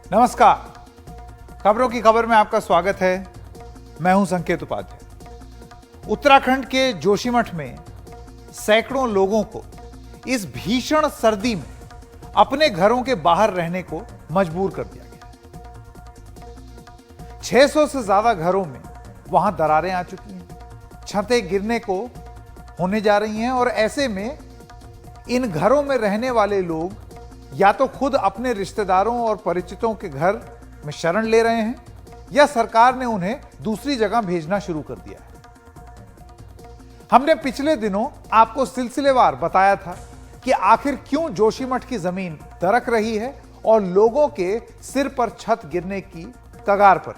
नमस्कार, खबरों की खबर में आपका स्वागत है। मैं हूं संकेत उपाध्याय। उत्तराखंड के जोशीमठ में सैकड़ों लोगों को इस भीषण सर्दी में अपने घरों के बाहर रहने को मजबूर कर दिया गया। 600 से ज्यादा घरों में वहां दरारें आ चुकी हैं, छतें गिरने को होने जा रही हैं और ऐसे में इन घरों में रहने वाले लोग या तो खुद अपने रिश्तेदारों और परिचितों के घर में शरण ले रहे हैं या सरकार ने उन्हें दूसरी जगह भेजना शुरू कर दिया है। हमने पिछले दिनों आपको सिलसिलेवार बताया था कि आखिर क्यों जोशीमठ की जमीन दरक रही है और लोगों के सिर पर छत गिरने की कगार पर।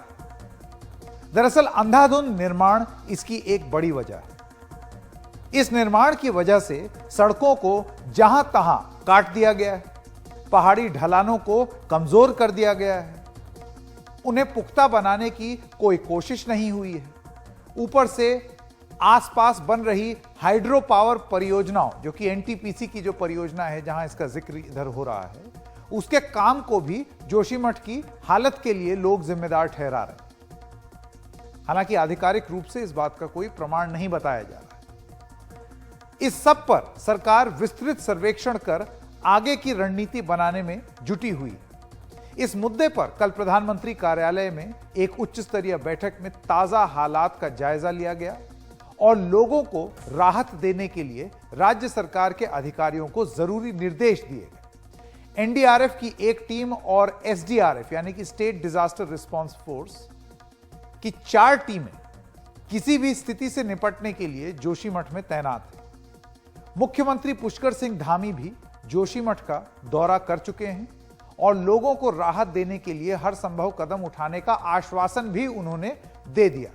दरअसल अंधाधुंध निर्माण इसकी एक बड़ी वजह है। इस निर्माण की वजह से सड़कों को जहां तहां काट दिया गया है, पहाड़ी ढलानों को कमजोर कर दिया गया है, उन्हें पुख्ता बनाने की कोई कोशिश नहीं हुई है। ऊपर से आसपास बन रही हाइड्रो पावर परियोजनाओं, जो कि एनटीपीसी की जो परियोजना है जहां इसका जिक्र इधर हो रहा है, उसके काम को भी जोशीमठ की हालत के लिए लोग जिम्मेदार ठहरा रहे हैं। हालांकि आधिकारिक रूप से इस बात का कोई प्रमाण नहीं बताया जा रहा है। इस सब पर सरकार विस्तृत सर्वेक्षण कर आगे की रणनीति बनाने में जुटी हुई। इस मुद्दे पर कल प्रधानमंत्री कार्यालय में एक उच्च स्तरीय बैठक में ताजा हालात का जायजा लिया गया और लोगों को राहत देने के लिए राज्य सरकार के अधिकारियों को जरूरी निर्देश दिए गए। एनडीआरएफ की एक टीम और एसडीआरएफ यानी कि स्टेट डिजास्टर रिस्पांस फोर्स की 4 टीमें किसी भी स्थिति से निपटने के लिए जोशीमठ में तैनात हैं। मुख्यमंत्री पुष्कर सिंह धामी भी जोशीमठ का दौरा कर चुके हैं और लोगों को राहत देने के लिए हर संभव कदम उठाने का आश्वासन भी उन्होंने दे दिया।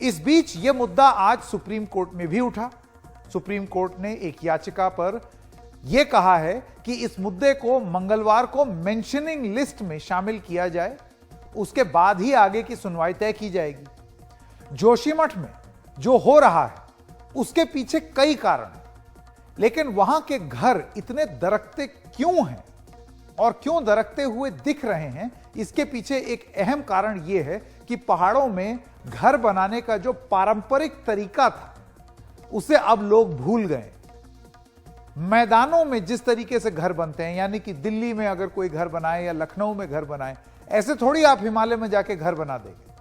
इस बीच यह मुद्दा आज सुप्रीम कोर्ट में भी उठा। सुप्रीम कोर्ट ने एक याचिका पर यह कहा है कि इस मुद्दे को मंगलवार को मेंशनिंग लिस्ट में शामिल किया जाए, उसके बाद ही आगे की सुनवाई तय की जाएगी। जोशीमठ में जो हो रहा है उसके पीछे कई कारण हैं, लेकिन वहां के घर इतने दरकते क्यों हैं और क्यों दरकते हुए दिख रहे हैं, इसके पीछे एक अहम कारण यह है कि पहाड़ों में घर बनाने का जो पारंपरिक तरीका था उसे अब लोग भूल गए। मैदानों में जिस तरीके से घर बनते हैं, यानी कि दिल्ली में अगर कोई घर बनाए या लखनऊ में घर बनाए, ऐसे थोड़ी आप हिमालय में जाके घर बना देंगे।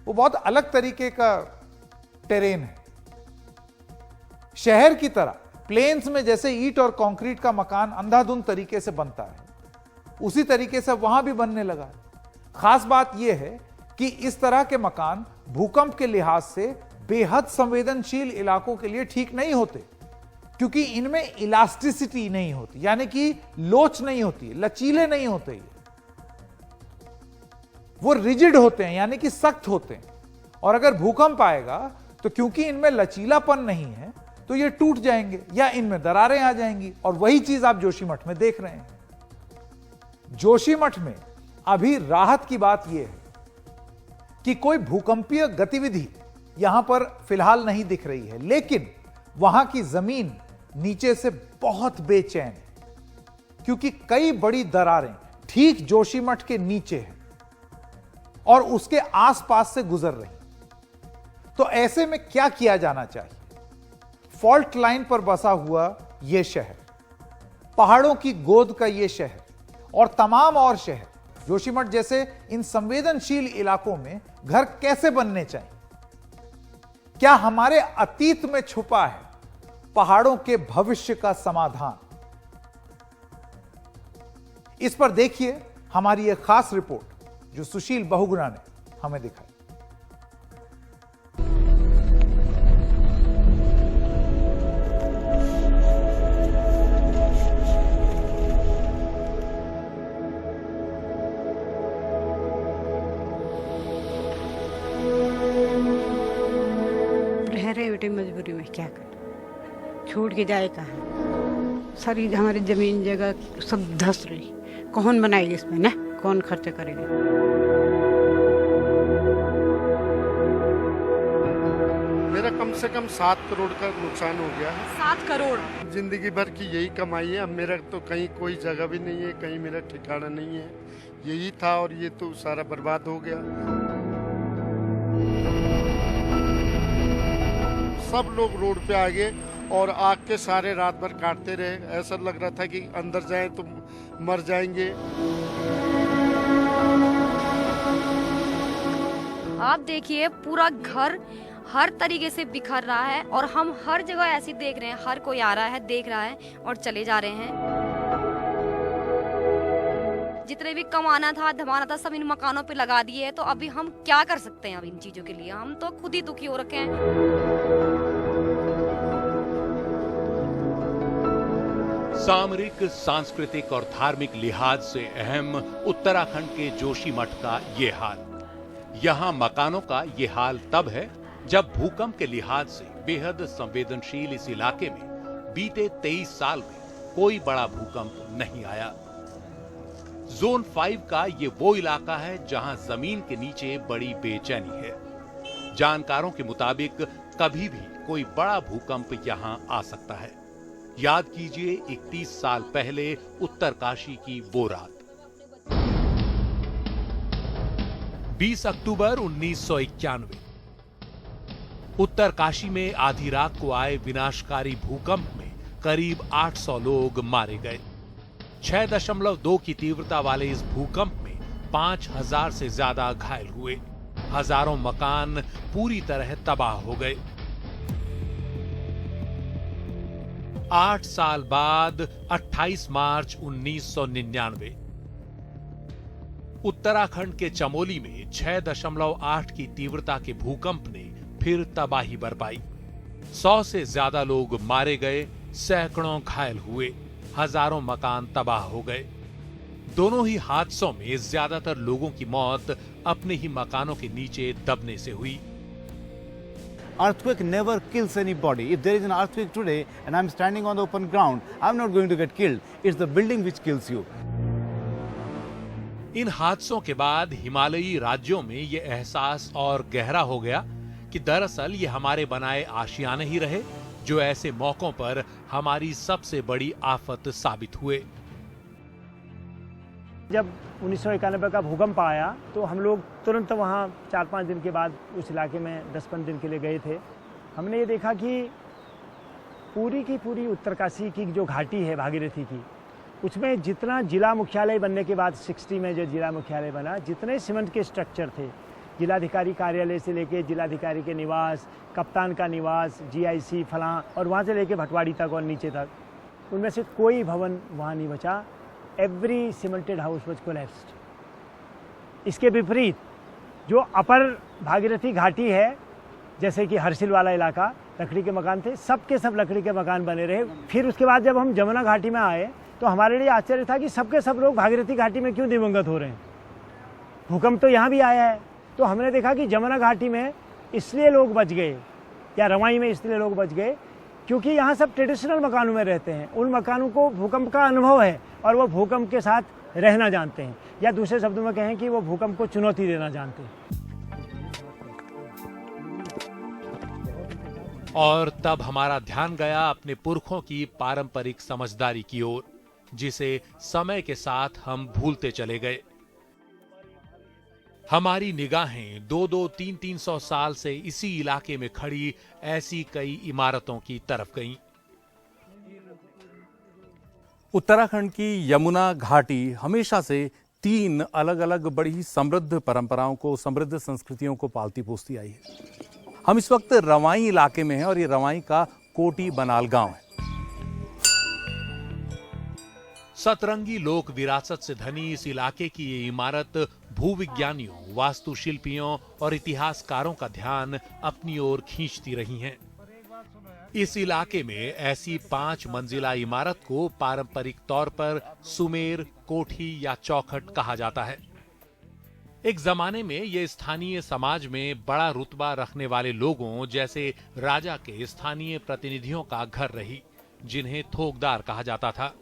वो बहुत अलग तरीके का टेरेन है। शहर की तरह प्लेन्स में जैसे ईंट और कंक्रीट का मकान अंधाधुंध तरीके से बनता है, उसी तरीके से वहां भी बनने लगा। खास बात यह है कि इस तरह के मकान भूकंप के लिहाज से बेहद संवेदनशील इलाकों के लिए ठीक नहीं होते, क्योंकि इनमें इलास्टिसिटी नहीं होती, यानी कि लोच नहीं होती, लचीले नहीं होते, वो रिजिड होते हैं, यानी कि सख्त होते हैं। और अगर भूकंप आएगा तो क्योंकि इनमें लचीलापन नहीं है तो ये टूट जाएंगे या इनमें दरारें आ जाएंगी, और वही चीज आप जोशीमठ में देख रहे हैं। जोशीमठ में अभी राहत की बात यह है कि कोई भूकंपीय गतिविधि यहां पर फिलहाल नहीं दिख रही है, लेकिन वहां की जमीन नीचे से बहुत बेचैन है, क्योंकि कई बड़ी दरारें ठीक जोशीमठ के नीचे हैं और उसके आसपास से गुजर रही। तो ऐसे में क्या किया जाना चाहिए? फॉल्ट लाइन पर बसा हुआ यह शहर, पहाड़ों की गोद का यह शहर और तमाम और शहर, जोशीमठ जैसे इन संवेदनशील इलाकों में घर कैसे बनने चाहिए? क्या हमारे अतीत में छुपा है पहाड़ों के भविष्य का समाधान? इस पर देखिए हमारी यह खास रिपोर्ट जो सुशील बहुगुणा ने हमें दिखाई। बेटे मजबूरी में क्या कर, छोड़ के जाए कहाँ? सारी हमारी जमीन जगह सब धस रही, कौन बनाएगी इसमें ना, कौन खर्च करेगा? मेरा कम से कम 7 करोड़ का नुकसान हो गया है। 7 करोड़। जिंदगी भर की यही कमाई है। अब मेरा तो कहीं कोई जगह भी नहीं है, कहीं मेरा ठिकाना नहीं है। यही था और ये तो सारा बर्बाद हो गया। सब लोग रोड पे आ गए और आग के सारे रात भर काटते रहे। ऐसा लग रहा था कि अंदर जाएं तो मर जाएंगे। आप देखिए पूरा घर हर तरीके से बिखर रहा है और हम हर जगह ऐसी देख रहे हैं, हर कोई आ रहा है, देख रहा है और चले जा रहे हैं। जितने भी कमाना था धमाना था सब इन मकानों पे लगा दिए है, तो अभी हम क्या कर सकते हैं अब इन चीजों के लिए? हम तो खुद ही दुखी हो रखे हैं। सामरिक, सांस्कृतिक और धार्मिक लिहाज से अहम उत्तराखंड के जोशीमठ का ये हाल। यहाँ मकानों का ये हाल तब है जब भूकंप के लिहाज से बेहद संवेदनशील इस इलाके में बीते 23 साल में कोई बड़ा भूकंप नहीं आया। जोन 5 का ये वो इलाका है जहां जमीन के नीचे बड़ी बेचैनी है। जानकारों के मुताबिक कभी भी कोई बड़ा भूकंप यहां आ सकता है। याद कीजिए 31 साल पहले उत्तरकाशी की वो रात। 20 अक्टूबर 1991 उत्तरकाशी में आधी रात को आए विनाशकारी भूकंप में करीब 800 लोग मारे गए। 6.2 की तीव्रता वाले इस भूकंप में 5000 से ज्यादा घायल हुए। हजारों मकान पूरी तरह तबाह हो गए। 8 साल बाद 28 मार्च 1999 उत्तराखंड के चमोली में 6.8 की तीव्रता के भूकंप ने फिर तबाही बरपाई। 100 से ज्यादा लोग मारे गए, सैकड़ों घायल हुए, हजारों मकान तबाह हो गए। दोनों ही हादसों में ज्यादातर लोगों की मौत अपने ही मकानों के नीचे दबने से हुई। Earthquake never kills anybody. If there is an earthquake today and I'm standing on the open ground, I'm not going to get killed. It's the building which kills you. इन हादसों के बाद हिमालयी राज्यों में ये एहसास और गहरा हो गया कि दरअसल ये हमारे बनाए आशियाने ही रहे जो ऐसे मौकों पर हमारी सबसे बड़ी आफत साबित हुए। जब 1991 का भूकंप आया तो हम लोग तुरंत वहाँ 4-5 दिन के बाद उस इलाके में 10-15 दिन के लिए गए थे। हमने ये देखा कि पूरी की पूरी उत्तरकाशी की जो घाटी है भागीरथी की, उसमें जितना जिला मुख्यालय बनने के बाद 60 में जो जिला मुख्यालय बना, जितने सीमेंट के स्ट्रक्चर थे, जिलाधिकारी कार्यालय से लेके जिलाधिकारी के निवास, कप्तान का निवास, GIC फलां और वहाँ से लेके भटवाड़ी तक और नीचे तक, उनमें से कोई भवन वहाँ नहीं बचा। Every cemented house was collapsed. इसके विपरीत जो अपर भागीरथी घाटी है, जैसे कि हर्षिल वाला इलाका, लकड़ी के मकान थे, सब के सब लकड़ी के मकान बने रहे। फिर उसके बाद जब हम जमुना घाटी में आए तो हमारे लिए आश्चर्य था कि सबके सब लोग भागीरथी घाटी में क्यों दिवंगत हो रहे हैं। भूकंप तो यहाँ भी आया है। तो हमने देखा कि जमुना घाटी में इसलिए लोग बच गए या रवाई में इसलिए लोग बच गए क्योंकि यहाँ सब ट्रेडिशनल मकानों में रहते हैं। उन मकानों को भूकंप का अनुभव है और वो भूकंप के साथ रहना जानते हैं, या दूसरे शब्दों में कहें कि वो भूकंप को चुनौती देना जानते हैं। और तब हमारा ध्यान गया अपने पुरखों की पारंपरिक समझदारी की ओर, जिसे समय के साथ हम भूलते चले गए। हमारी निगाहें 200-300 साल से इसी इलाके में खड़ी ऐसी कई इमारतों की तरफ गईं। उत्तराखंड की यमुना घाटी हमेशा से 3 अलग अलग बड़ी समृद्ध परंपराओं को, समृद्ध संस्कृतियों को पालती पोसती आई है। हम इस वक्त रवाई इलाके में हैं और ये रवाई का कोटी बनाल गांव है। सतरंगी लोक विरासत से धनी इस इलाके की ये इमारत भूविज्ञानियों, वास्तुशिल्पियों और इतिहासकारों का ध्यान अपनी ओर खींचती रही हैं। इस इलाके में ऐसी 5 मंजिला इमारत को पारंपरिक तौर पर सुमेर, कोठी या चौखट कहा जाता है। एक जमाने में ये स्थानीय समाज में बड़ा रुतबा रखने वाले लोगों जैसे राजा के स्थानीय प्रतिनिधियों का घर रही, जिन्हें थोकदार कहा जाता था।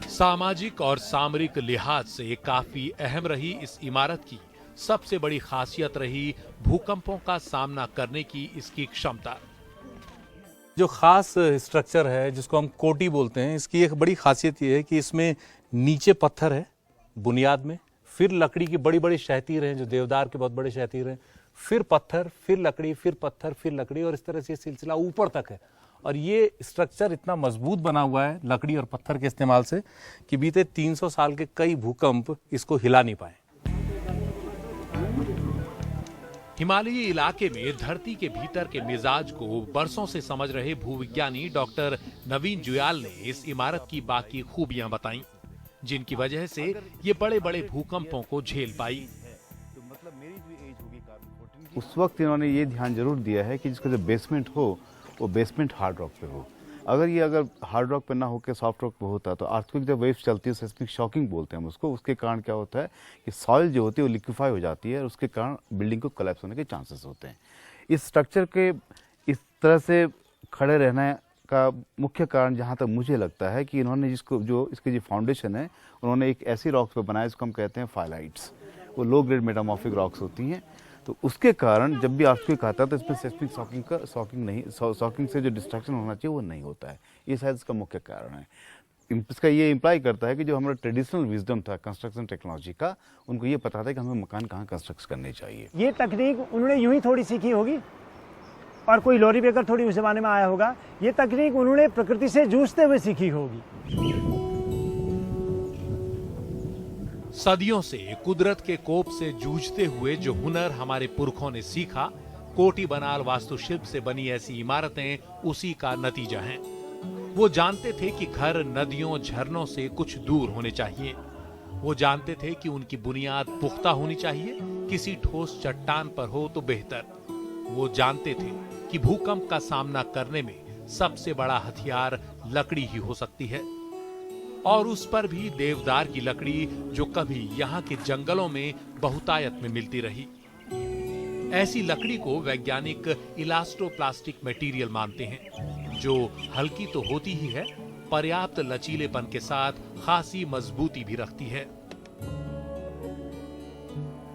सामाजिक और सामरिक लिहाज से काफी अहम रही इस इमारत की सबसे बड़ी खासियत रही भूकंपों का सामना करने की इसकी क्षमता। जो खास स्ट्रक्चर है जिसको हम कोटी बोलते हैं, इसकी एक बड़ी खासियत ये है कि इसमें नीचे पत्थर है बुनियाद में, फिर लकड़ी की बड़ी बड़ी शहतीर हैं जो देवदार के बहुत बड़े शहतीर हैं, फिर पत्थर, फिर लकड़ी, फिर पत्थर, फिर लकड़ी, और इस तरह से सिलसिला ऊपर तक है। और ये स्ट्रक्चर इतना मजबूत बना हुआ है लकड़ी और पत्थर के इस्तेमाल से कि बीते 300 साल के कई भूकंप इसको हिला नहीं पाए। हिमालयी इलाके में धरती के भीतर के मिजाज को बरसों से समझ रहे भूविज्ञानी डॉक्टर नवीन जुयाल ने इस इमारत की बाकी खूबियां बताई, जिनकी वजह से ये बड़े बड़े भूकंपों को झेल पाई। उस वक्त इन्होंने ये ध्यान जरूर दिया है कि जिसका जो बेसमेंट हो वो बेसमेंट हार्ड रॉक पे हो। अगर हार्ड रॉक पे ना होकर सॉफ्ट रॉक पे होता तो अर्थक्वेक जब वेव्स चलती है, सेस्मिक शॉकिंग बोलते हैं हम उसको, उसके कारण क्या होता है कि सॉइल जो होती है वो लिक्विफाई हो जाती है और उसके कारण बिल्डिंग को कोलैप्स होने के चांसेस होते हैं। इस स्ट्रक्चर के इस तरह से खड़े रहने का मुख्य कारण जहाँ तक मुझे लगता है कि इन्होंने इसकी जो फाउंडेशन है उन्होंने एक ऐसी रॉक्स पे बनाया जिसको हम कहते हैं फाइलाइट्स। वो लो ग्रेड मेटामॉर्फिक रॉक्स होती हैं, तो उसके कारण जब भी अर्थक्वेक आता है तो इसमें सेस्मिक शॉकिंग से जो डिस्ट्रक्शन होना चाहिए वो नहीं होता है। ये शायद इसका मुख्य कारण है। इसका ये इम्प्लाई करता है कि जो हमारा ट्रेडिशनल विजडम था कंस्ट्रक्शन टेक्नोलॉजी का, उनको ये पता था कि हमें मकान कहाँ कंस्ट्रक्ट करने चाहिए। ये तकनीक उन्होंने यूं ही थोड़ी सीखी होगी और कोई लॉरी बेकर थोड़ी उस जमाने में आया होगा। ये तकनीक उन्होंने प्रकृति से जूझते हुए सीखी होगी। सदियों से कुदरत के कोप से जूझते हुए जो हुनर हमारे पुरखों ने सीखा, कोटी बनाल वास्तुशिल्प से बनी ऐसी इमारतें उसी का नतीजा हैं। वो जानते थे कि घर नदियों झरनों से कुछ दूर होने चाहिए। वो जानते थे कि उनकी बुनियाद पुख्ता होनी चाहिए, किसी ठोस चट्टान पर हो तो बेहतर। वो जानते थे कि भूकंप का सामना करने में सबसे बड़ा हथियार लकड़ी ही हो सकती है, और उस पर भी देवदार की लकड़ी जो कभी यहाँ के जंगलों में बहुतायत में मिलती रही। ऐसी लकड़ी को वैज्ञानिक इलास्टोप्लास्टिक मटेरियल मानते हैं, जो हल्की तो होती ही है, पर्याप्त लचीलेपन के साथ खासी मजबूती भी रखती है।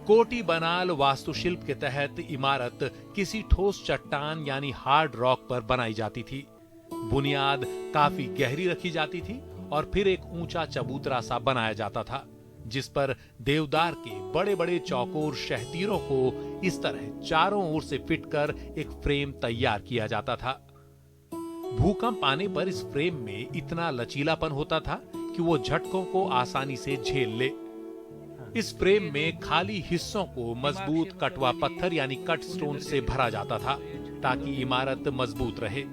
कोटी बनाल वास्तुशिल्प के तहत इमारत किसी ठोस चट्टान यानी हार्ड रॉक पर बनाई जाती थी। बुनियाद काफी गहरी रखी जाती थी और फिर एक ऊंचा चबूतरा सा बनाया जाता था, जिस पर देवदार के बड़े बड़े चौकोर शहतीरों को इस तरह चारों ओर से फिट कर एक फ्रेम तैयार किया जाता था। भूकंप आने पर इस फ्रेम में इतना लचीलापन होता था कि वो झटकों को आसानी से झेल ले। इस फ्रेम में खाली हिस्सों को मजबूत कटवा पत्थर यानी कट स्टोन से भरा जाता था, ताकि इमारत मजबूत रहे।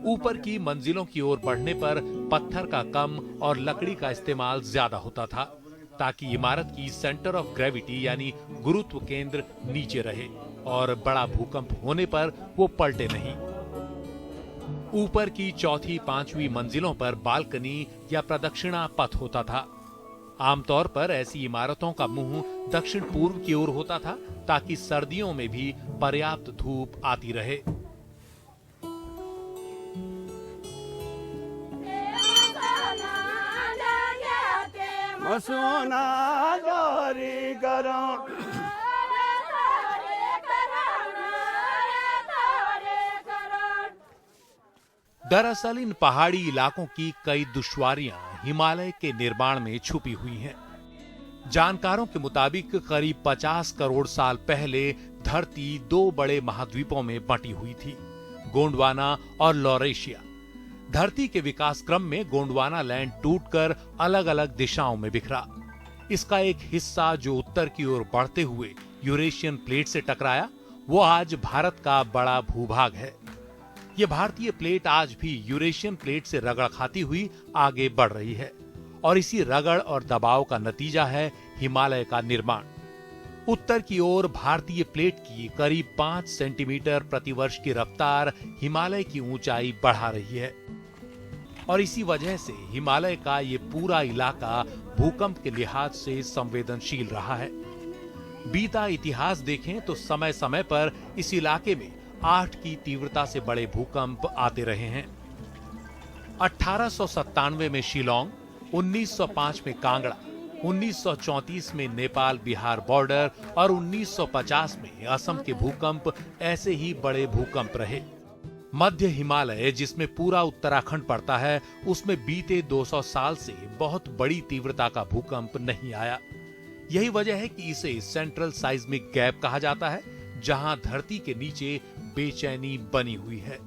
ऊपर की मंजिलों की ओर बढ़ने पर पत्थर का कम और लकड़ी का इस्तेमाल ज्यादा होता था, ताकि इमारत की सेंटर ऑफ ग्रेविटी यानी गुरुत्व केंद्र नीचे रहे और बड़ा भूकंप होने पर वो पलटे नहीं। ऊपर की चौथी पांचवी मंजिलों पर बालकनी या प्रदक्षिणा पथ होता था। आमतौर पर ऐसी इमारतों का मुंह दक्षिण पूर्व की ओर होता था, ताकि सर्दियों में भी पर्याप्त धूप आती रहे। दरअसल इन पहाड़ी इलाकों की कई दुश्वारियां हिमालय के निर्माण में छुपी हुई हैं। जानकारों के मुताबिक करीब 50 करोड़ साल पहले धरती दो बड़े महाद्वीपों में बंटी हुई थी, गोंडवाना और लॉरेशिया। धरती के विकास क्रम में गोंडवाना लैंड टूटकर अलग अलग दिशाओं में बिखरा। इसका एक हिस्सा जो उत्तर की ओर बढ़ते हुए यूरेशियन प्लेट से टकराया, वो आज भारत का बड़ा भूभाग है। यह भारतीय प्लेट आज भी यूरेशियन प्लेट से रगड़ खाती हुई आगे बढ़ रही है, और इसी रगड़ और दबाव का नतीजा है हिमालय का निर्माण। उत्तर की ओर भारतीय प्लेट की करीब 5 सेंटीमीटर प्रतिवर्ष की रफ्तार हिमालय की ऊंचाई बढ़ा रही है, और इसी वजह से हिमालय का ये पूरा इलाका भूकंप के लिहाज से संवेदनशील रहा है। बीता इतिहास देखें तो समय समय पर इस इलाके में 8 की तीव्रता से बड़े भूकंप आते रहे हैं। 1897 में शिलोंग, 1905 में कांगड़ा, 1934 में नेपाल बिहार बॉर्डर और 1950 में असम के भूकंप ऐसे ही बड़े भूकंप रहे। मध्य हिमालय जिसमें पूरा उत्तराखंड पड़ता है, उसमें बीते 200 साल से बहुत बड़ी तीव्रता का भूकंप नहीं आया। यही वजह है कि इसे सेंट्रल साइज्मिक गैप कहा जाता है, जहां धरती के नीचे बेचैनी बनी हुई है।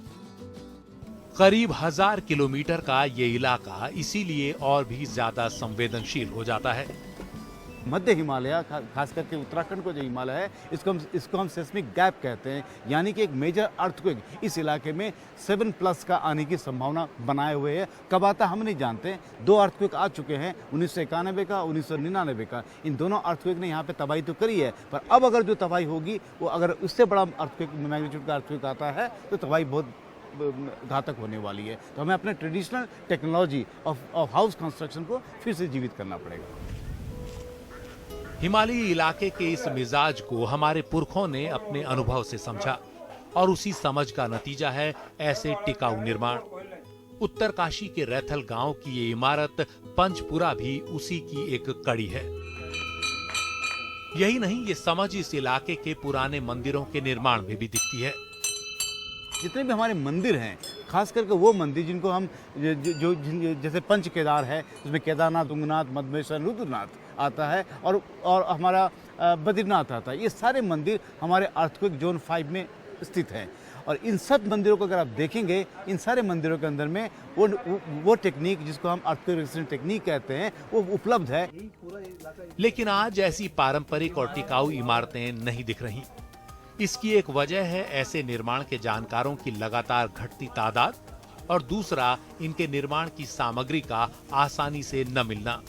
करीब 1000 किलोमीटर का ये इलाका इसीलिए और भी ज्यादा संवेदनशील हो जाता है। मध्य हिमालय खास करके उत्तराखंड को जो हिमालय है, इसको हम सेस्मिक गैप कहते हैं, यानी कि एक मेजर अर्थक्वेक इस इलाके में 7+ का आने की संभावना बनाए हुए है। कब आता हम नहीं जानते। 2 अर्थक्वेक आ चुके हैं, 1991 का, 1999 का। इन दोनों अर्थक्वेक ने यहाँ पे तबाही तो करी है, पर अब अगर जो तबाही होगी वो अगर उससे बड़ा अर्थक्वेक मैग्नीट्यूड का अर्थक्वेक आता है तो तबाही बहुत घातक होने वाली है। तो हमें अपने traditional technology of house construction को फिर से जीवित करना पड़ेगा। हिमालयी इलाके के इस मिजाज को हमारे पुरखों ने अपने अनुभव से समझा और उसी समझ का नतीजा है ऐसे टिकाऊ निर्माण। उत्तरकाशी के रैथल गांव की ये इमारत पंचपुरा भी उसी की एक कड़ी है। यही नहीं, ये समझ इस इलाके के पुराने मंदिरों के निर्माण में भी दिखती है। जितने भी हमारे मंदिर हैं, खास करके वो मंदिर जिनको हम जो जैसे पंच केदार है, उसमें केदारनाथ, तुंगनाथ, मधमेश्वर, रुद्रनाथ आता है और हमारा बद्रीनाथ आता है। ये सारे मंदिर हमारे अर्थक्वेक जोन 5 में स्थित हैं और इन सब मंदिरों को अगर आप देखेंगे, इन सारे मंदिरों के अंदर में वो टेक्निक जिसको हम अर्थक्वेक रेजिस्टेंट टेक्निक कहते हैं वो उपलब्ध है। लेकिन आज ऐसी पारंपरिक और टिकाऊ इमारतें नहीं दिख रही। इसकी एक वजह है ऐसे निर्माण के जानकारों की लगातार घटती तादाद और दूसरा इनके निर्माण की सामग्री का आसानी से न मिलना।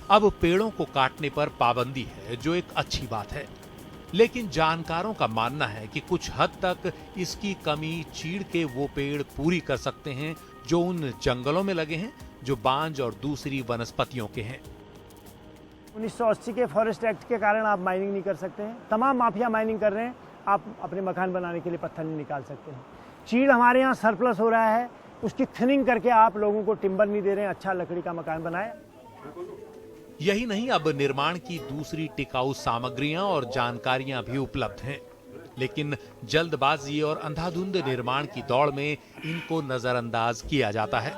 अब पेड़ों को काटने पर पाबंदी है, जो एक अच्छी बात है, लेकिन जानकारों का मानना है कि कुछ हद तक इसकी कमी चीड़ के वो पेड़ पूरी कर सकते हैं जो उन जंगलों में लगे हैं जो बांज और दूसरी वनस्पतियों के हैं। 1980 के फॉरेस्ट एक्ट के कारण आप माइनिंग नहीं कर सकते हैं। तमाम माफिया माइनिंग कर रहे हैं। आप अपने मकान बनाने के लिए पत्थर नहीं निकाल सकते हैं। चीड़ हमारे यहाँ सरप्लस हो रहा है, उसकी थिनिंग करके आप लोगों को टिम्बर नहीं दे रहे हैं। अच्छा लकड़ी का मकान बनाए। यही नहीं, अब निर्माण की दूसरी टिकाऊ सामग्रियां और जानकारियां भी उपलब्ध हैं, लेकिन जल्दबाजी और अंधाधुंध निर्माण की दौड़ में इनको नजरअंदाज किया जाता है।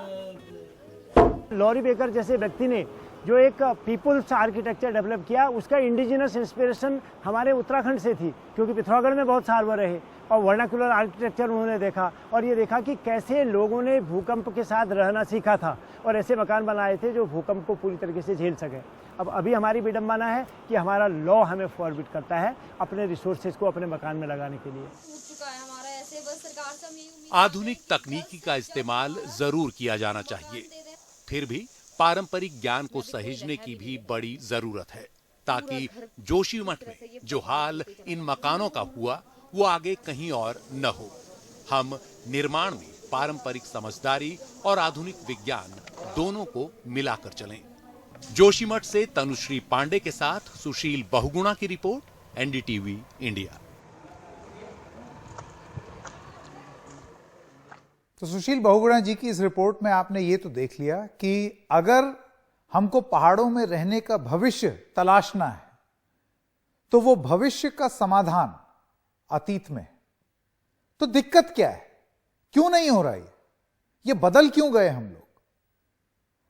लॉरी बेकर जैसे व्यक्ति ने जो एक पीपुल्स आर्किटेक्चर डेवलप किया, उसका इंडिजिनस इंस्पिरेशन हमारे उत्तराखंड से थी, क्योंकि पिथौरागढ़ में बहुत साल वो रहे और वर्नाकुलर आर्किटेक्चर उन्होंने देखा और ये देखा कि कैसे लोगों ने भूकंप के साथ रहना सीखा था और ऐसे मकान बनाए थे जो भूकंप को पूरी तरीके से झेल सके। अब अभी हमारी विडंबना है कि हमारा लॉ हमें फॉरबिड करता है अपने रिसोर्सेज को अपने मकान में लगाने के लिए। आधुनिक तकनीकी का इस्तेमाल जरूर किया जाना चाहिए, फिर भी पारंपरिक ज्ञान को सहेजने की भी बड़ी जरूरत है, ताकि जोशीमठ में जो हाल इन मकानों का हुआ वो आगे कहीं और न हो। हम निर्माण में पारंपरिक समझदारी और आधुनिक विज्ञान दोनों को मिलाकर चलें। जोशीमठ से तनुश्री पांडे के साथ सुशील बहुगुणा की रिपोर्ट, एनडीटीवी इंडिया। तो सुशील बहुगुणा जी की इस रिपोर्ट में आपने ये तो देख लिया कि अगर हमको पहाड़ों में रहने का भविष्य तलाशना है तो वो भविष्य का समाधान अतीत में। तो दिक्कत क्या है, क्यों नहीं हो रहा ये बदल क्यों गए हम लोग?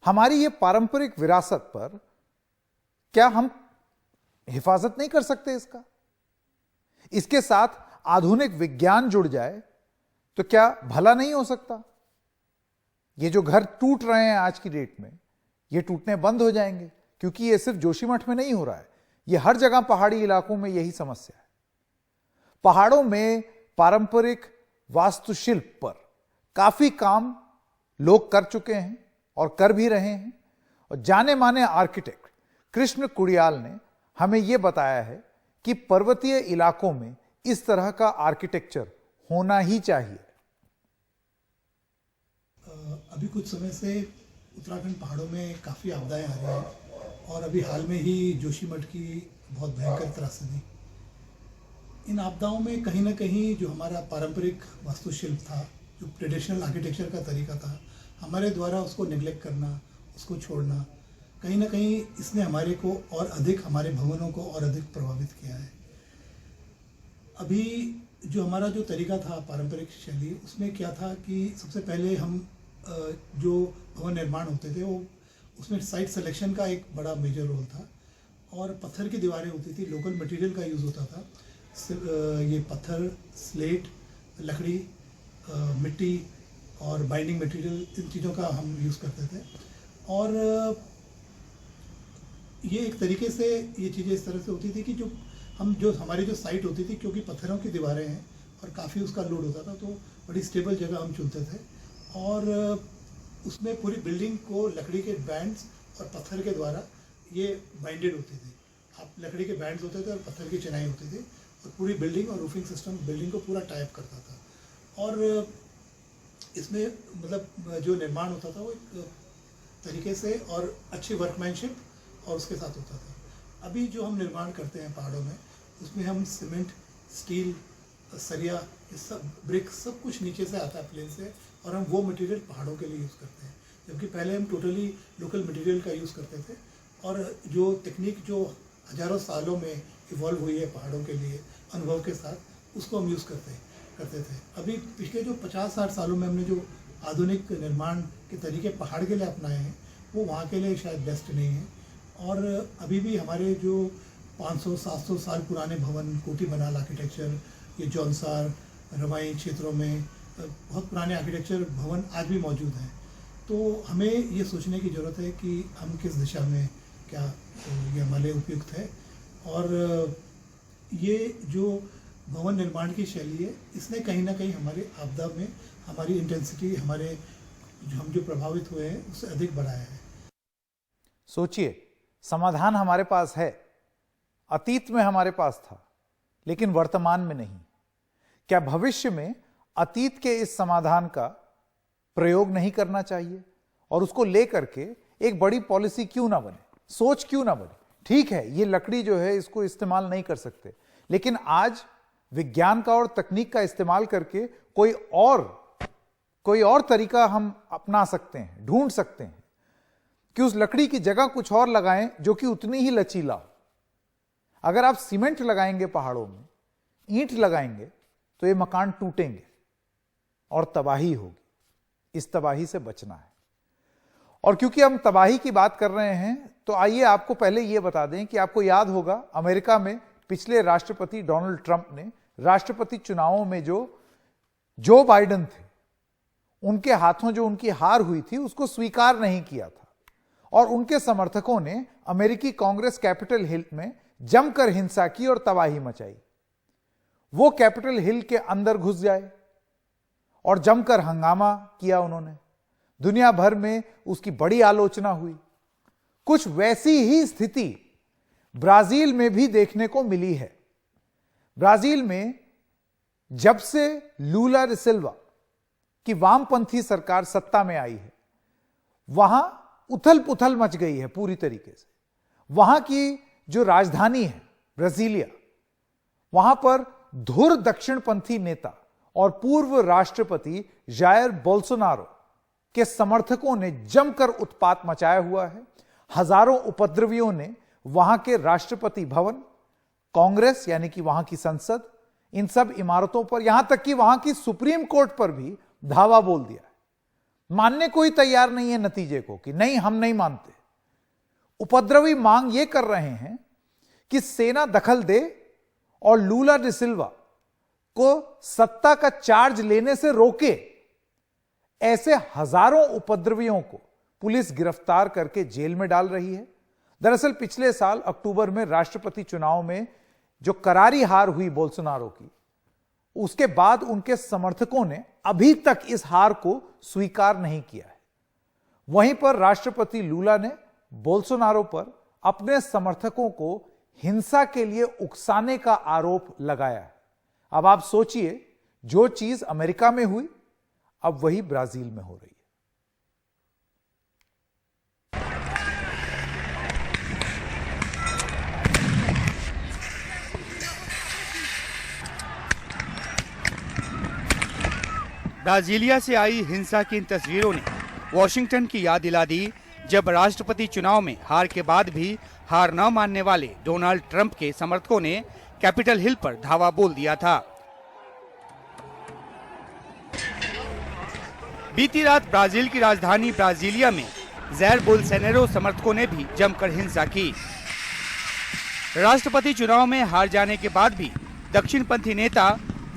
हमारी ये पारंपरिक विरासत पर क्या हम हिफाजत नहीं कर सकते इसका? इसके साथ आधुनिक विज्ञान जुड़ जाए तो क्या भला नहीं हो सकता? ये जो घर टूट रहे हैं आज की डेट में, ये टूटने बंद हो जाएंगे, क्योंकि ये सिर्फ जोशीमठ में नहीं हो रहा है, ये हर जगह पहाड़ी इलाकों में यही समस्या है। पहाड़ों में पारंपरिक वास्तुशिल्प पर काफी काम लोग कर चुके हैं और कर भी रहे हैं, और जाने माने आर्किटेक्ट कृष्ण कुड़ियाल ने हमें यह बताया है कि पर्वतीय इलाकों में इस तरह का आर्किटेक्चर होना ही चाहिए। अभी कुछ समय से उत्तराखंड पहाड़ों में काफ़ी आपदाएं आ रही हैं और अभी हाल में ही जोशीमठ की बहुत भयंकर त्रासदी। इन आपदाओं में कहीं ना कहीं जो हमारा पारंपरिक वास्तुशिल्प था, जो ट्रेडिशनल आर्किटेक्चर का तरीका था, हमारे द्वारा उसको निगलेक्ट करना, उसको छोड़ना, कहीं ना कहीं इसने हमारे को और अधिक, हमारे भवनों को और अधिक प्रभावित किया है। अभी जो हमारा जो तरीका था पारंपरिक शैली, उसमें क्या था कि सबसे पहले हम जो भवन निर्माण होते थे वो उसमें साइट सिलेक्शन का एक बड़ा मेजर रोल था और पत्थर की दीवारें होती थी, लोकल मटेरियल का यूज़ होता था। ये पत्थर, स्लेट, लकड़ी, मिट्टी और बाइंडिंग मटेरियल, इन चीज़ों का हम यूज़ करते थे। और ये एक तरीके से ये चीज़ें इस तरह से होती थी कि जो हमारी जो साइट होती थी, क्योंकि पत्थरों की दीवारें हैं और काफ़ी उसका लोड होता था, तो बड़ी स्टेबल जगह हम चुनते थे और उसमें पूरी बिल्डिंग को लकड़ी के बैंड्स और पत्थर के द्वारा ये बाइंडेड होती थी। आप लकड़ी के बैंड्स होते थे और पत्थर की चिनाई होती थी और पूरी बिल्डिंग और रूफिंग सिस्टम बिल्डिंग को पूरा टाइप करता था। और इसमें मतलब जो निर्माण होता था वो एक तरीके से और अच्छी वर्कमैनशिप और उसके साथ होता था। अभी जो हम निर्माण करते हैं पहाड़ों में, उसमें हम सीमेंट, स्टील, सरिया, ये सब, ब्रिक, सब कुछ नीचे से आता है प्लेन से, और हम वो मटेरियल पहाड़ों के लिए यूज़ करते हैं, जबकि पहले हम टोटली लोकल मटेरियल का यूज़ करते थे। और जो टेक्निक जो हज़ारों सालों में इवॉल्व हुई है पहाड़ों के लिए अनुभव के साथ, उसको हम यूज़ करते थे। अभी पिछले जो 50-60 सालों में हमने जो आधुनिक निर्माण के तरीके पहाड़ के लिए अपनाए हैं, वो वहाँ के लिए शायद बेस्ट नहीं है। और अभी भी हमारे जो 500-700 साल पुराने भवन, कोटी बनाल आर्किटेक्चर, ये जौनसार, रवाई क्षेत्रों में बहुत पुराने आर्किटेक्चर भवन आज भी मौजूद हैं। तो हमें ये सोचने की ज़रूरत है कि हम किस दिशा में, क्या ये हमारे लिए उपयुक्त है। और ये जो भवन निर्माण की शैली है, इसने कहीं ना कहीं हमारे आपदा में हमारी इंटेंसिटी, हमारे हम जो प्रभावित हुए हैं उससे अधिक बढ़ाया है। सोचिए, समाधान हमारे पास है, अतीत में हमारे पास था, लेकिन वर्तमान में नहीं। क्या भविष्य में अतीत के इस समाधान का प्रयोग नहीं करना चाहिए और उसको लेकर के एक बड़ी पॉलिसी क्यों ना बने, सोच क्यों ना बने? ठीक है, ये लकड़ी जो है इसको इस्तेमाल नहीं कर सकते, लेकिन आज विज्ञान का और तकनीक का इस्तेमाल करके कोई और तरीका हम अपना सकते हैं, ढूंढ सकते हैं कि उस लकड़ी की जगह कुछ और लगाएं जो कि उतनी ही लचीला हो। अगर आप सीमेंट लगाएंगे पहाड़ों में, ईंट लगाएंगे, तो ये मकान टूटेंगे और तबाही होगी। इस तबाही से बचना है। और क्योंकि हम तबाही की बात कर रहे हैं, तो आइए आपको पहले यह बता दें कि आपको याद होगा अमेरिका में पिछले राष्ट्रपति डोनाल्ड ट्रंप ने राष्ट्रपति चुनावों में जो बाइडेन थे, उनके हाथों जो उनकी हार हुई थी उसको स्वीकार नहीं किया था और उनके समर्थकों ने अमेरिकी कांग्रेस कैपिटल हिल में जमकर हिंसा की और तबाही मचाई। वो कैपिटल हिल के अंदर घुस जाए और जमकर हंगामा किया उन्होंने। दुनिया भर में उसकी बड़ी आलोचना हुई। कुछ वैसी ही स्थिति ब्राजील में भी देखने को मिली है। ब्राजील में जब से लूला दा सिल्वा की वामपंथी सरकार सत्ता में आई है, वहां उथल पुथल मच गई है पूरी तरीके से। वहां की जो राजधानी है ब्राजीलिया, वहां पर धुर दक्षिणपंथी नेता और पूर्व राष्ट्रपति जायर बोल्सोनारो के समर्थकों ने जमकर उत्पात मचाया हुआ है। हजारों उपद्रवियों ने वहां के राष्ट्रपति भवन, कांग्रेस यानी कि वहां की संसद, इन सब इमारतों पर, यहां तक कि वहां की सुप्रीम कोर्ट पर भी धावा बोल दिया है। मानने को ही तैयार नहीं है नतीजे को कि नहीं, हम नहीं मानते। उपद्रवी मांग यह कर रहे हैं कि सेना दखल दे और लूला दा सिल्वा को सत्ता का चार्ज लेने से रोके। ऐसे हजारों उपद्रवियों को पुलिस गिरफ्तार करके जेल में डाल रही है। दरअसल पिछले साल अक्टूबर में राष्ट्रपति चुनाव में जो करारी हार हुई बोल्सोनारो की, उसके बाद उनके समर्थकों ने अभी तक इस हार को स्वीकार नहीं किया है। वहीं पर राष्ट्रपति लूला ने बोल्सोनारो पर अपने समर्थकों को हिंसा के लिए उकसाने का आरोप लगाया है। अब आप सोचिए, जो चीज अमेरिका में हुई अब वही ब्राजील में हो रही है। ब्राजीलिया से आई हिंसा की इन तस्वीरों ने वॉशिंगटन की याद दिला दी, जब राष्ट्रपति चुनाव में हार के बाद भी हार न मानने वाले डोनाल्ड ट्रंप के समर्थकों ने कैपिटल हिल पर धावा बोल दिया था। बीती रात ब्राजील की राजधानी ब्राजीलिया में जैर बोल्सोनारो समर्थकों ने भी जमकर हिंसा की। राष्ट्रपति चुनाव में हार जाने के बाद भी दक्षिणपंथी नेता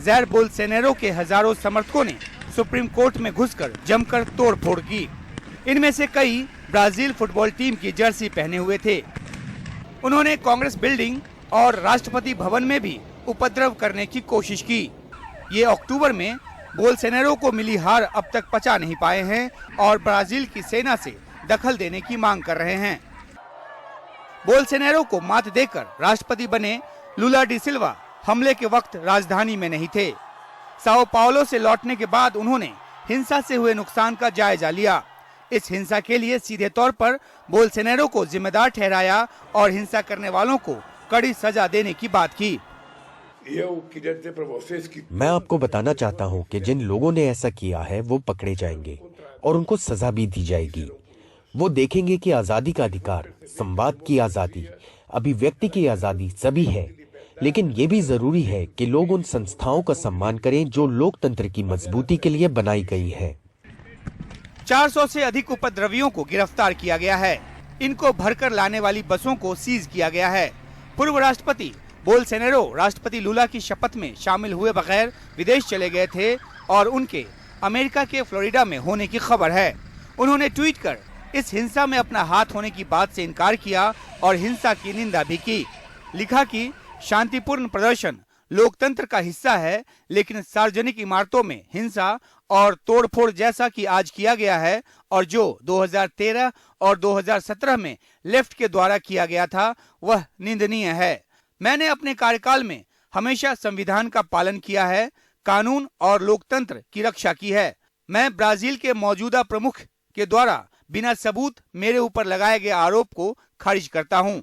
जैर बोल्सोनारो के हजारों समर्थकों ने सुप्रीम कोर्ट में घुसकर जमकर तोड़फोड़ की। इनमें से कई ब्राजील फुटबॉल टीम की जर्सी पहने हुए थे। उन्होंने कांग्रेस बिल्डिंग और राष्ट्रपति भवन में भी उपद्रव करने की कोशिश की। ये अक्टूबर में बोल्सोनारो को मिली हार अब तक पचा नहीं पाए हैं और ब्राजील की सेना से दखल देने की मांग कर रहे हैं। बोल्सोनारो को मात देकर राष्ट्रपति बने लुला डी सिल्वा हमले के वक्त राजधानी में नहीं थे। साओ पाउलो से लौटने के बाद उन्होंने हिंसा से हुए नुकसान का जायजा लिया। इस हिंसा के लिए सीधे तौर पर बोल्सोनारो को जिम्मेदार ठहराया और हिंसा करने वालों को कड़ी सजा देने की बात की। मैं आपको बताना चाहता हूं कि जिन लोगों ने ऐसा किया है वो पकड़े जाएंगे और उनको सजा भी दी जाएगी। वो देखेंगे कि आजादी का अधिकार, संवाद की आजादी, अभिव्यक्ति की आजादी सभी है, लेकिन ये भी जरूरी है कि लोग उन संस्थाओं का सम्मान करें जो लोकतंत्र की मजबूती के लिए बनाई गई है। 400 से अधिक उपद्रवियों को गिरफ्तार किया गया है। इनको भरकर लाने वाली बसों को सीज किया गया है। पूर्व राष्ट्रपति बोल्सोनारो राष्ट्रपति लुला की शपथ में शामिल हुए बगैर विदेश चले गए थे और उनके अमेरिका के फ्लोरिडा में होने की खबर है। उन्होंने ट्वीट कर इस हिंसा में अपना हाथ होने की बात से इनकार किया और हिंसा की निंदा भी की। लिखा कि शांतिपूर्ण प्रदर्शन लोकतंत्र का हिस्सा है, लेकिन सार्वजनिक इमारतों में हिंसा और तोड़फोड़ जैसा कि आज किया गया है और जो 2013 और 2017 में लेफ्ट के द्वारा किया गया था, वह निंदनीय है। मैंने अपने कार्यकाल में हमेशा संविधान का पालन किया है, कानून और लोकतंत्र की रक्षा की है। मैं ब्राजील के मौजूदा प्रमुख के द्वारा बिना सबूत मेरे ऊपर लगाए गए आरोप को खारिज करता हूं।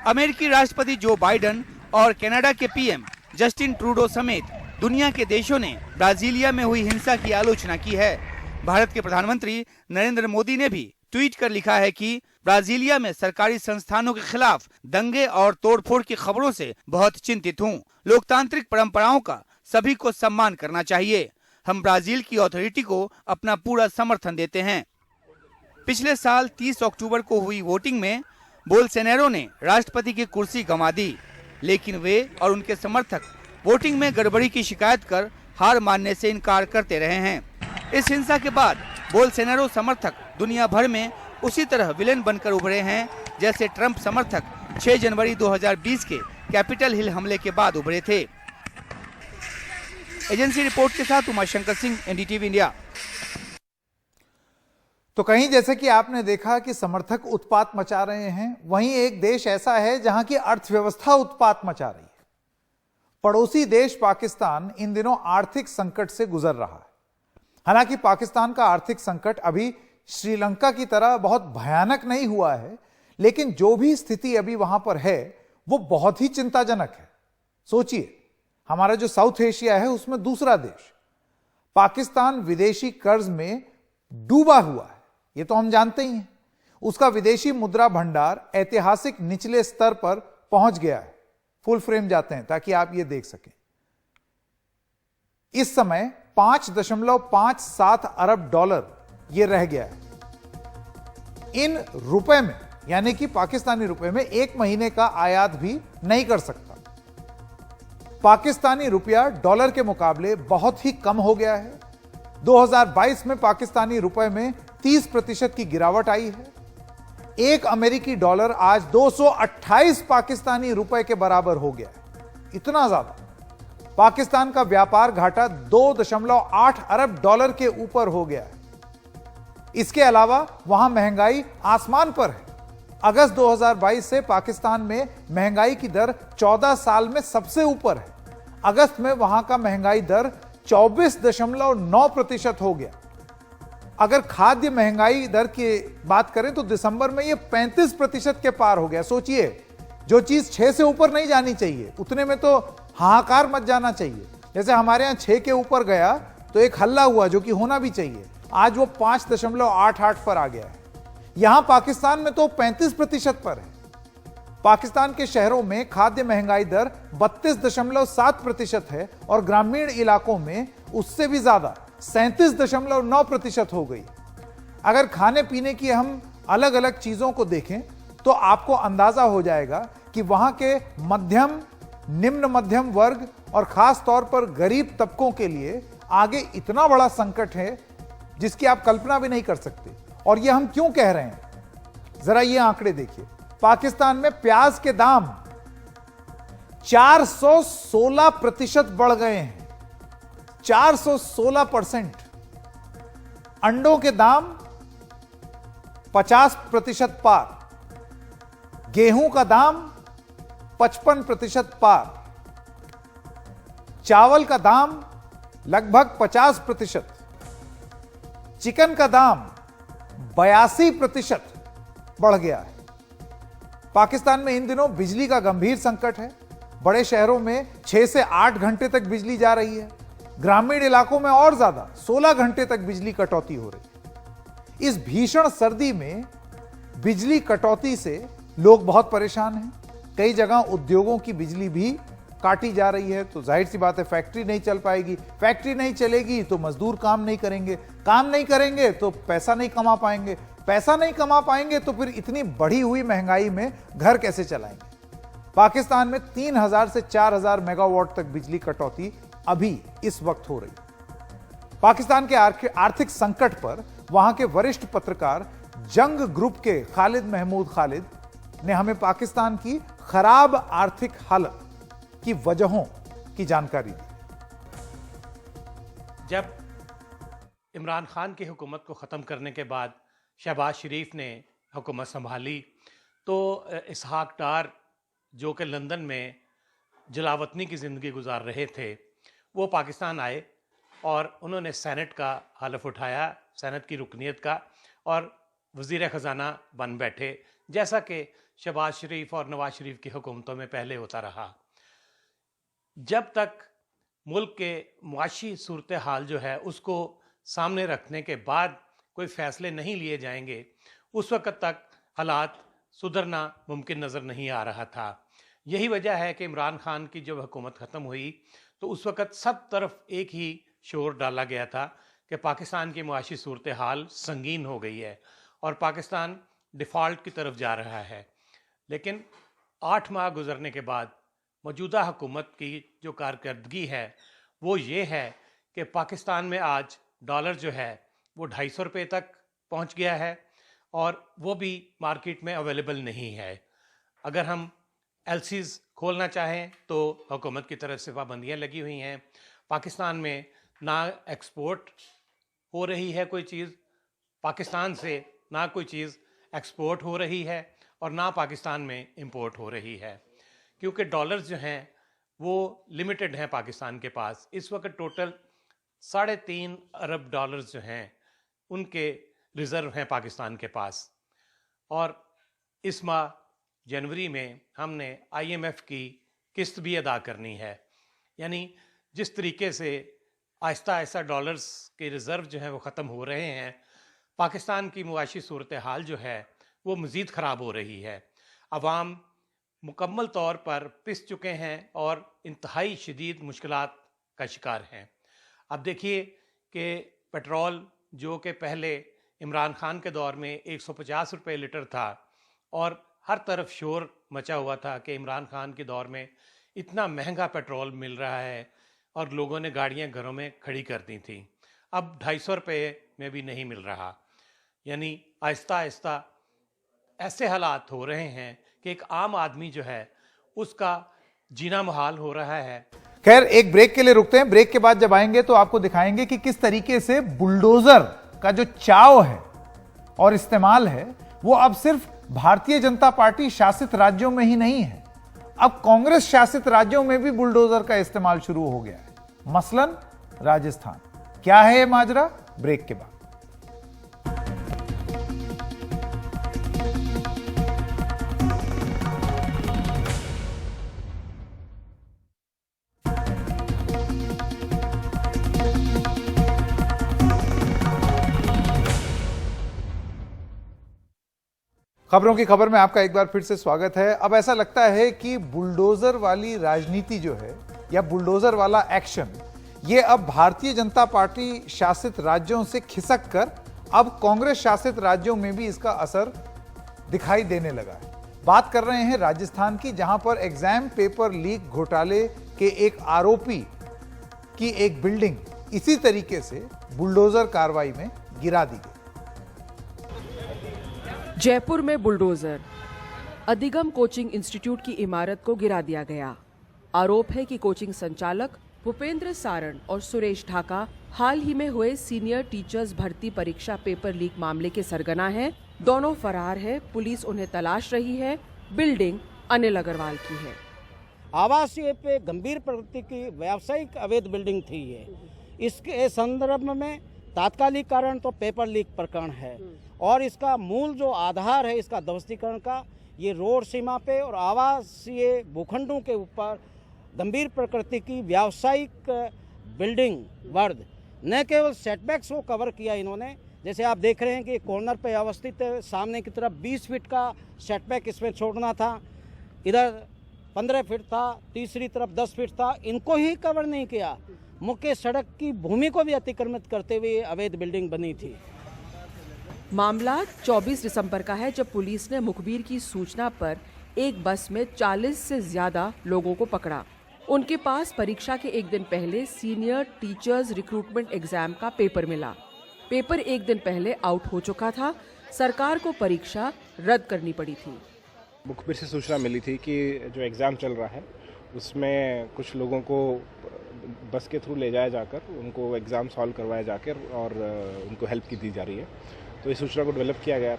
अमेरिकी राष्ट्रपति जो बाइडेन और कनाडा के पीएम जस्टिन ट्रूडो समेत दुनिया के देशों ने ब्राजीलिया में हुई हिंसा की आलोचना की है। भारत के प्रधानमंत्री नरेंद्र मोदी ने भी ट्वीट कर लिखा है कि ब्राजीलिया में सरकारी संस्थानों के खिलाफ दंगे और तोड़फोड़ की खबरों से बहुत चिंतित हूं। लोकतांत्रिक परंपराओं का सभी को सम्मान करना चाहिए। हम ब्राजील की अथॉरिटी को अपना पूरा समर्थन देते हैं। पिछले साल 30 अक्टूबर को हुई वोटिंग में बोल्सोनारो ने राष्ट्रपति की कुर्सी गंवा दी, लेकिन वे और उनके समर्थक वोटिंग में गड़बड़ी की शिकायत कर हार मानने से इनकार करते रहे हैं। इस हिंसा के बाद बोल्सोनारो समर्थक दुनिया भर में उसी तरह विलेन बनकर उभरे हैं जैसे ट्रंप समर्थक 6 जनवरी 2020 के कैपिटल हिल हमले के बाद उभरे थे। एजेंसी रिपोर्ट के साथ उमाशंकर सिंह, एनडीटीवी इंडिया। तो कहीं जैसे कि आपने देखा कि समर्थक उत्पात मचा रहे हैं, वहीं एक देश ऐसा है जहां की अर्थव्यवस्था उत्पात मचा रही है। पड़ोसी देश पाकिस्तान इन दिनों आर्थिक संकट से गुजर रहा है। हालांकि पाकिस्तान का आर्थिक संकट अभी श्रीलंका की तरह बहुत भयानक नहीं हुआ है, लेकिन जो भी स्थिति अभी वहां पर है वो बहुत ही चिंताजनक है। सोचिए, हमारा जो साउथ एशिया है उसमें दूसरा देश पाकिस्तान विदेशी कर्ज में डूबा हुआ है, ये तो हम जानते ही हैं। उसका विदेशी मुद्रा भंडार ऐतिहासिक निचले स्तर पर पहुंच गया है। फुल फ्रेम जाते हैं ताकि आप ये देख सकें। इस समय 5.57 अरब डॉलर ये रह गया है। इन रुपए में, यानी कि पाकिस्तानी रुपए में, एक महीने का आयात भी नहीं कर सकता। पाकिस्तानी रुपया डॉलर के मुकाबले बहुत ही कम हो गया है। 2022 में पाकिस्तानी रुपए में 30% की गिरावट आई है। एक अमेरिकी डॉलर आज 228 पाकिस्तानी रुपए के बराबर हो गया है। इतना ज्यादा। पाकिस्तान का व्यापार घाटा 2.8 अरब डॉलर के ऊपर हो गया है। इसके अलावा वहां महंगाई आसमान पर है। अगस्त 2022 से पाकिस्तान में महंगाई की दर 14 साल में सबसे ऊपर है। अगस्त में वहां का महंगाई दर 24.9% हो गया। अगर खाद्य महंगाई दर की बात करें तो दिसंबर में यह 35% के पार हो गया। सोचिए, जो चीज 6 से ऊपर नहीं जानी चाहिए उतने में तो हाहाकार मच जाना चाहिए। जैसे हमारे यहां 6 के ऊपर गया तो एक हल्ला हुआ, जो कि होना भी चाहिए। आज वो 5.88 पर आ गया है। यहां पाकिस्तान में तो 35% पर है। पाकिस्तान के शहरों में खाद्य महंगाई दर 32.7% है और ग्रामीण इलाकों में उससे भी ज्यादा 37.9% हो गई। अगर खाने पीने की हम अलग अलग चीजों को देखें तो आपको अंदाजा हो जाएगा कि वहां के मध्यम, निम्न मध्यम वर्ग और खास तौर पर गरीब तबकों के लिए आगे इतना बड़ा संकट है जिसकी आप कल्पना भी नहीं कर सकते। और यह हम क्यों कह रहे हैं, जरा ये आंकड़े देखिए। पाकिस्तान में प्याज के दाम 416% बढ़ गए हैं, 416%। अंडों के दाम 50% पार, गेहूं का दाम 55% पार, चावल का दाम लगभग 50%, चिकन का दाम 82% बढ़ गया है। पाकिस्तान में इन दिनों बिजली का गंभीर संकट है। बड़े शहरों में 6 से 8 घंटे तक बिजली जा रही है, ग्रामीण इलाकों में और ज्यादा 16 घंटे तक बिजली कटौती हो रही है। इस भीषण सर्दी में बिजली कटौती से लोग बहुत परेशान हैं। कई जगह उद्योगों की बिजली भी काटी जा रही है, तो जाहिर सी बात है फैक्ट्री नहीं चल पाएगी। फैक्ट्री नहीं चलेगी तो मजदूर काम नहीं करेंगे, काम नहीं करेंगे तो पैसा नहीं कमा पाएंगे, पैसा नहीं कमा पाएंगे तो फिर इतनी बढ़ी हुई महंगाई में घर कैसे चलाएंगे। पाकिस्तान में 3000 से 4000 मेगावाट तक बिजली कटौती अभी इस वक्त हो रही है। पाकिस्तान के आर्थिक संकट पर वहां के वरिष्ठ पत्रकार जंग ग्रुप के खालिद महमूद खालिद ने हमें पाकिस्तान की खराब आर्थिक हालत की वजहों की जानकारी दी। जब इमरान खान की हुकूमत को ख़त्म करने के बाद शहबाज शरीफ ने हुकूमत संभाली तो इसहाक डार जो कि लंदन में जलावतनी की ज़िंदगी गुजार रहे थे, वो पाकिस्तान आए और उन्होंने सेनेट का हलफ उठाया, सेनेट की रुकनीत का, और वज़ीर ख़जाना बन बैठे, जैसा कि शहबाज शरीफ और नवाज शरीफ की हुकूमतों में पहले होता रहा। जब तक मुल्क के मुआशी सूरत हाल जो है उसको सामने रखने के बाद कोई फ़ैसले नहीं लिए जाएंगे, उस वक़्त तक हालात सुधरना मुमकिन नज़र नहीं आ रहा था। यही वजह है कि इमरान खान की जब हुकूमत ख़त्म हुई तो उस वक़्त सब तरफ एक ही शोर डाला गया था कि पाकिस्तान की मुआशी सूरत हाल संगीन हो गई है और पाकिस्तान डिफ़ॉल्ट की तरफ जा रहा है। लेकिन 8 माह गुजरने के बाद मौजूदा हुकूमत की जो कारकर्दगी है वो ये है कि पाकिस्तान में आज डॉलर जो है वो 250 रुपये तक पहुंच गया है और वो भी मार्केट में अवेलेबल नहीं है। अगर हम एलसीज खोलना चाहें तो हुकूमत की तरफ से पाबंदियां लगी हुई हैं। पाकिस्तान में ना एक्सपोर्ट हो रही है कोई चीज़, पाकिस्तान से ना कोई चीज़ एक्सपोर्ट हो रही है और ना पाकिस्तान में इंपोर्ट हो रही है, क्योंकि डॉलर्स जो हैं वो लिमिटेड हैं पाकिस्तान के पास। इस वक्त टोटल 3.5 अरब डॉलर्स जो हैं उनके रिज़र्व हैं पाकिस्तान के पास। और इस माह जनवरी में हमने IMF की किस्त भी अदा करनी है। यानी जिस तरीके से आहिस्ता आहिस्ता डॉलर्स के रिज़र्व जो हैं वो ख़त्म हो रहे हैं, पाकिस्तान की मुआशी सूरत हाल जो है वो मज़ीद ख़राब हो रही है। अवाम मुकम्मल तौर पर पिस चुके हैं और इंतहाई शदीद मुश्किलात का शिकार हैं। अब देखिए कि पेट्रोल जो कि पहले इमरान खान के दौर में 150 रुपये लीटर था और हर तरफ शोर मचा हुआ था कि इमरान खान के दौर में इतना महंगा पेट्रोल मिल रहा है और लोगों ने गाड़ियां घरों में खड़ी कर दी थी, अब 250 रुपये में भी नहीं मिल रहा। यानी आहिस्ता आहिस्ता ऐसे हालात हो रहे हैं कि एक आम आदमी जो है उसका जीना मुहाल हो रहा है। खैर, एक ब्रेक के लिए रुकते हैं। ब्रेक के बाद जब आएंगे तो आपको दिखाएंगे कि किस तरीके से बुलडोजर का जो चाव है और इस्तेमाल है वो अब सिर्फ भारतीय जनता पार्टी शासित राज्यों में ही नहीं है, अब कांग्रेस शासित राज्यों में भी बुलडोजर का इस्तेमाल शुरू हो गया है, मसलन राजस्थान। क्या है ये माजरा? ब्रेक के बाद। खबरों की खबर में आपका एक बार फिर से स्वागत है। अब ऐसा लगता है कि बुलडोजर वाली राजनीति जो है या बुलडोजर वाला एक्शन, ये अब भारतीय जनता पार्टी शासित राज्यों से खिसक कर अब कांग्रेस शासित राज्यों में भी इसका असर दिखाई देने लगा है। बात कर रहे हैं राजस्थान की, जहां पर एग्जाम पेपर लीक घोटाले के एक आरोपी की एक बिल्डिंग इसी तरीके से बुलडोजर कार्रवाई में गिरा दी गई। जयपुर में बुलडोजर, अधिगम कोचिंग इंस्टीट्यूट की इमारत को गिरा दिया गया। आरोप है कि कोचिंग संचालक भूपेंद्र सारण और सुरेश ढाका हाल ही में हुए सीनियर टीचर्स भर्ती परीक्षा पेपर लीक मामले के सरगना हैं। दोनों फरार हैं, पुलिस उन्हें तलाश रही है। बिल्डिंग अनिल अग्रवाल की है। आवासीय पे गंभीर प्रकृति की व्यावसायिक अवैध बिल्डिंग थी ये। इसके संदर्भ में तात्कालिक कारण तो पेपर लीक प्रकरण है और इसका मूल जो आधार है इसका ध्वस्तीकरण का, ये रोड सीमा पे और आवासीय भूखंडों के ऊपर गंभीर प्रकृति की व्यावसायिक बिल्डिंग वर्ग, न केवल सेटबैक्स को कवर किया इन्होंने, जैसे आप देख रहे हैं कि कॉर्नर पे अवस्थित है, सामने की तरफ 20 फीट का सेटबैक इसमें छोड़ना था, इधर 15 फीट था, तीसरी तरफ 10 फीट था, इनको ही कवर नहीं किया। मुख्य सड़क की भूमि को भी अतिक्रमित करते हुए अवैध बिल्डिंग बनी थी। मामला 24 दिसंबर का है, जब पुलिस ने मुखबिर की सूचना पर एक बस में 40 से ज्यादा लोगों को पकड़ा। उनके पास परीक्षा के एक दिन पहले सीनियर टीचर्स रिक्रूटमेंट एग्जाम का पेपर मिला। पेपर एक दिन पहले आउट हो चुका था। सरकार को परीक्षा रद्द करनी पड़ी थी। मुखबिर से सूचना मिली थी कि जो एग्ज़ाम चल रहा है उसमें कुछ लोगों को बस के थ्रू ले जाया जाकर उनको एग्ज़ाम सॉल्व करवाया जाकर और उनको हेल्प की दी जा रही है। तो इस सूचना को डेवलप किया गया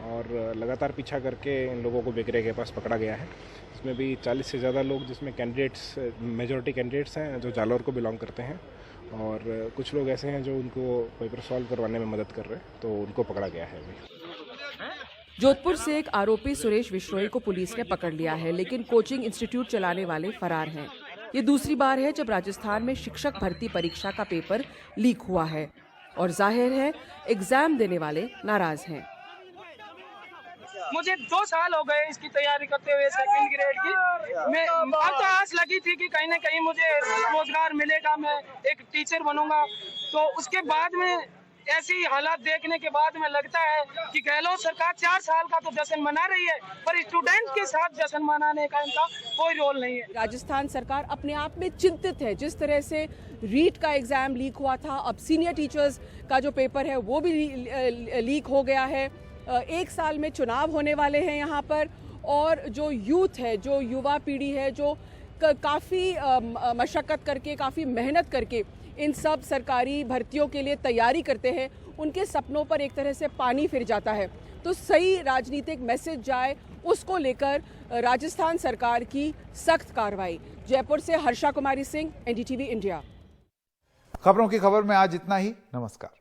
और लगातार पीछा करके इन लोगों को बेकरे के पास पकड़ा गया है। इसमें भी 40 से ज़्यादा लोग, जिसमें कैंडिडेट्स मेजॉरिटी कैंडिडेट्स हैं जो जालौर को बिलोंग करते हैं और कुछ लोग ऐसे हैं जो उनको पेपर सॉल्व करवाने में मदद कर रहे हैं, तो उनको पकड़ा गया है अभी। जोधपुर से एक आरोपी सुरेश विश्नोई को पुलिस ने पकड़ लिया है, लेकिन कोचिंग इंस्टीट्यूट चलाने वाले फरार हैं। ये दूसरी बार है जब राजस्थान में शिक्षक भर्ती परीक्षा का पेपर लीक हुआ है और जाहिर है एग्जाम देने वाले नाराज हैं। मुझे 2 साल हो गए इसकी तैयारी करते हुए सेकंड ग्रेड की। मैं तो आस लगी थी कि कहीं ना कहीं मुझे रोजगार मिलेगा, मैं एक टीचर बनूंगा। तो उसके बाद में ऐसी हालात देखने के बाद में लगता है कि गहलोत सरकार 4 साल का तो जश्न मना रही है, पर स्टूडेंट के साथ जश्न मनाने का इनका कोई रोल नहीं है। राजस्थान सरकार अपने आप में चिंतित है। जिस तरह से रीट का एग्जाम लीक हुआ था, अब सीनियर टीचर्स का जो पेपर है वो भी लीक हो गया है। 1 साल में चुनाव होने वाले हैं यहाँ पर, और जो यूथ है, जो युवा पीढ़ी है, जो काफ़ी मशक्क़त करके, काफ़ी मेहनत करके इन सब सरकारी भर्तियों के लिए तैयारी करते हैं, उनके सपनों पर एक तरह से पानी फिर जाता है। तो सही राजनीतिक मैसेज जाए, उसको लेकर राजस्थान सरकार की सख्त कार्रवाई। जयपुर से हर्षा कुमारी सिंह, NDTV इंडिया। खबरों की खबर में आज इतना ही। नमस्कार।